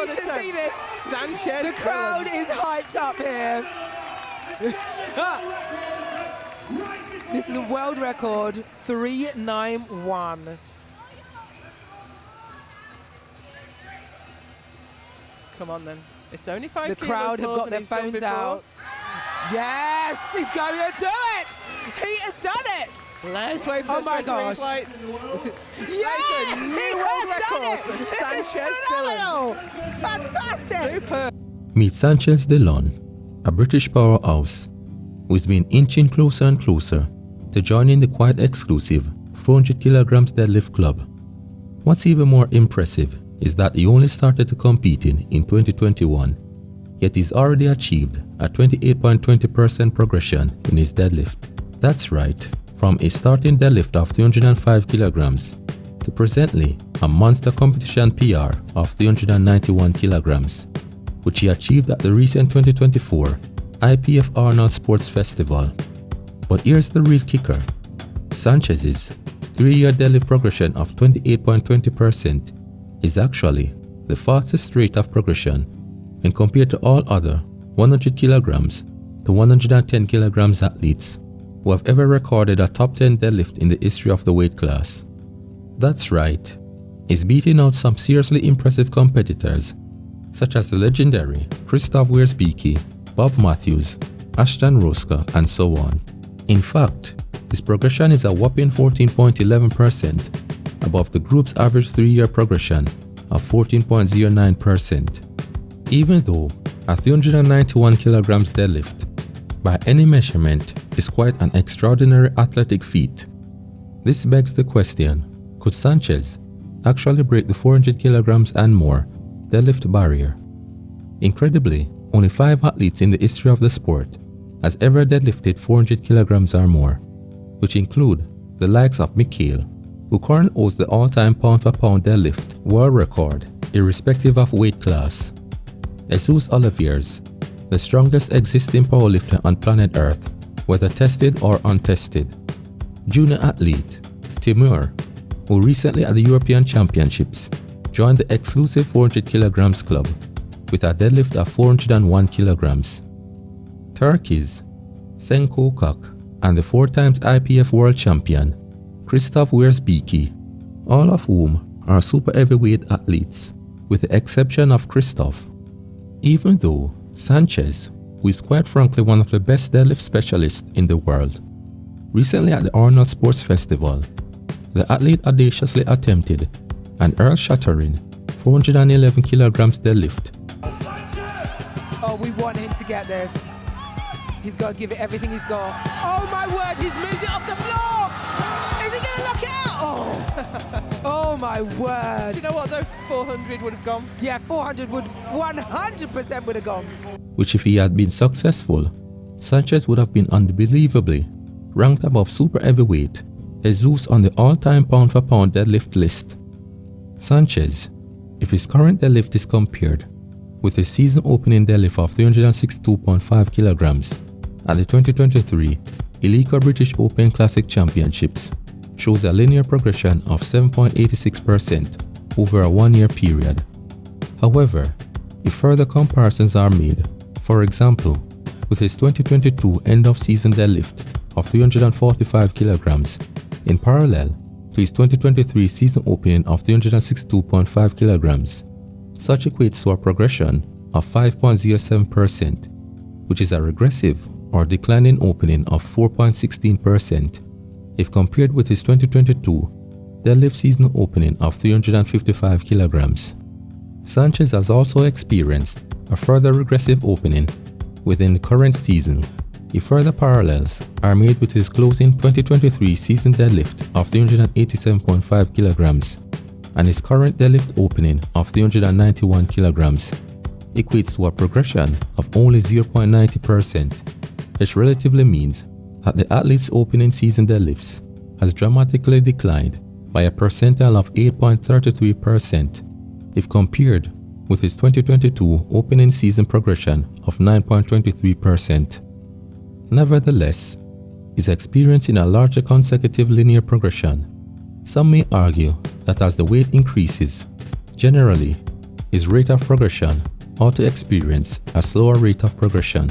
need to see this. Sanchez The crowd Dillon. is hyped up here. This is a world record, 391. Come on then. It's only 5 The kilos crowd have more got than their he's done phones before. out. Yes, he's going to do it. He has done it. Let's wait for Oh the my stretch gosh. lights. Yes, new he world has done record it. for This Sanchez is phenomenal. Fantastic. Super. Meet Sanchez Dillon, a British powerhouse who is being inching closer and closer to joining the quite exclusive 400 kilograms deadlift club. What's even more impressive is that he only started to competing in 2021, yet he's already achieved a 28.20% progression in his deadlift. That's right, from a starting deadlift of 305 kilograms to presently a monster competition PR of 391 kilograms, which he achieved at the recent 2024 IPF Arnold Sports Festival. But here's the real kicker. Sanchez's 3-year deadlift progression of 28.20% is actually the fastest rate of progression when compared to all other 100 kilograms to 110 kilograms athletes who have ever recorded a top 10 deadlift in the history of the weight class. That's right, he's beating out some seriously impressive competitors such as the legendary Christoph Wierzbicki, Bob Matthews, Ashton Roska, and so on. In fact, his progression is a whopping 14.11% above the group's average 3-year progression of 14.09%. Even though a 391 kilograms deadlift, by any measurement, is quite an extraordinary athletic feat, this begs the question, could Sanchez actually break the 400 kilograms and more deadlift barrier? Incredibly, only 5 athletes in the history of the sport has ever deadlifted 400 kilograms or more, which include the likes of Mikhail, who currently holds the all-time pound-for-pound deadlift world record, irrespective of weight class. Jesus Oliviers, the strongest existing powerlifter on planet Earth, whether tested or untested. Junior athlete Timur, who recently at the European Championships joined the exclusive 400 kilograms club with a deadlift of 401 kilograms. Turkey's Senko Kok and the 4 times IPF world champion Christoph Wierzbicki, all of whom are super heavyweight athletes, with the exception of Christoph. Even though Sanchez, who is quite frankly one of the best deadlift specialists in the world, recently at the Arnold Sports Festival, the athlete audaciously attempted an earth-shattering 411 kilograms deadlift. Oh, we want him to get this. He's got to give it everything he's got. Oh my word, he's moved it off the floor! Is he going to knock it out? Oh, oh my word. Do you know what though? 400 would have gone. Yeah, 400 would 100% would have gone. Which if he had been successful, Sanchez would have been unbelievably ranked above super heavyweight Jesus on the all-time pound-for-pound deadlift list. Sanchez, if his current deadlift is compared with his season opening deadlift of 362.5 kilograms at the 2023 Elica British Open Classic Championships, shows a linear progression of 7.86% over a 1-year period. However, if further comparisons are made, for example, with his 2022 end-of-season deadlift of 345 kilograms in parallel to his 2023 season opening of 362.5 kilograms, such equates to a progression of 5.07%, which is a regressive or declining opening of 4.16% if compared with his 2022 deadlift season opening of 355 kilograms. Sanchez has also experienced a further regressive opening within the current season if further parallels are made with his closing 2023 season deadlift of 387.5 kilograms and his current deadlift opening of 391 kilograms equates to a progression of only 0.90%, which relatively means that the athlete's opening season deadlifts has dramatically declined by a percentile of 8.33% if compared with his 2022 opening season progression of 9.23%. Nevertheless, is experiencing a larger consecutive linear progression. Some may argue that as the weight increases, generally, his rate of progression or to experience a slower rate of progression.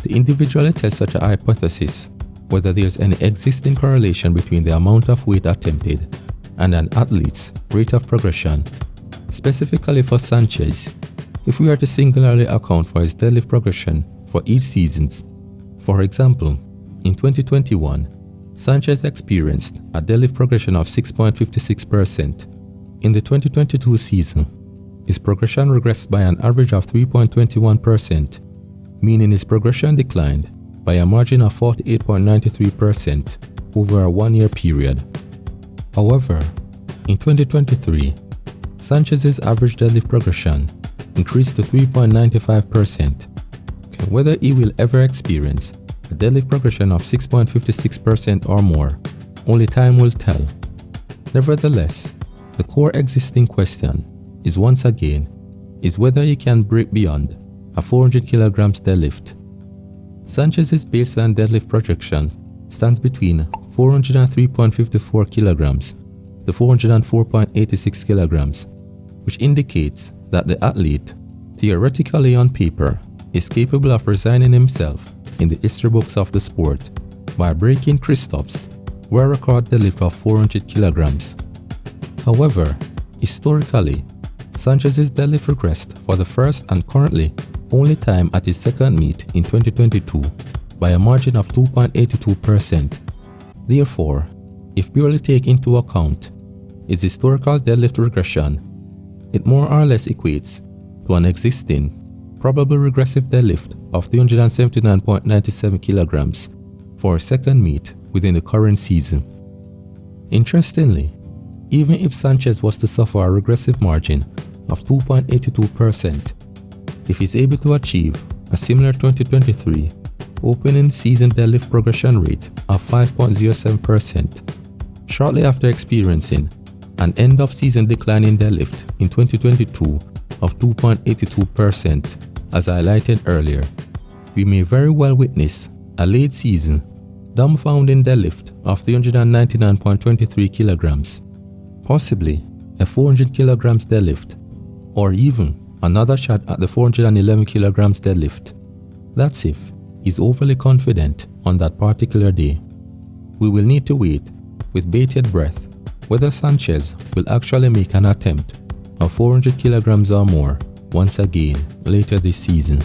To individually test such a hypothesis, whether there is any existing correlation between the amount of weight attempted and an athlete's rate of progression, specifically for Sanchez, if we are to singularly account for his deadlift progression for each season. For example, in 2021, Sanchez experienced a deadlift progression of 6.56%. In the 2022 season, his progression regressed by an average of 3.21%, meaning his progression declined by a margin of 48.93% over a one-year period. However, in 2023, Sanchez's average deadlift progression increased to 3.95%. Whether he will ever experience a deadlift progression of 6.56% or more, only time will tell. Nevertheless, the core existing question is once again whether he can break beyond a 400 kg deadlift. Sanchez's baseline deadlift projection stands between 403.54 kg to 404.86 kg, which indicates that the athlete, theoretically on paper, is capable of resigning himself in the history books of the sport by breaking Christoph's world record deadlift of 400 kg. However, historically, Sanchez's deadlift regressed for the first and currently only time at his second meet in 2022 by a margin of 2.82%. Therefore, if purely take into account his historical deadlift regression, it more or less equates to an existing, probable regressive deadlift of 379.97 kg for a second meet within the current season. Interestingly, even if Sanchez was to suffer a regressive margin of 2.82%, if he's able to achieve a similar 2023 opening season deadlift progression rate of 5.07%, shortly after experiencing an end of season decline in deadlift in 2022 of 2.82%, as highlighted earlier, we may very well witness a late season dumbfounding deadlift of 399.23 kg, possibly a 400 kg deadlift, or even another shot at the 411 kg deadlift. That's if he's overly confident on that particular day. We will need to wait with bated breath whether Sanchez will actually make an attempt of 400 kg or more once again later this season.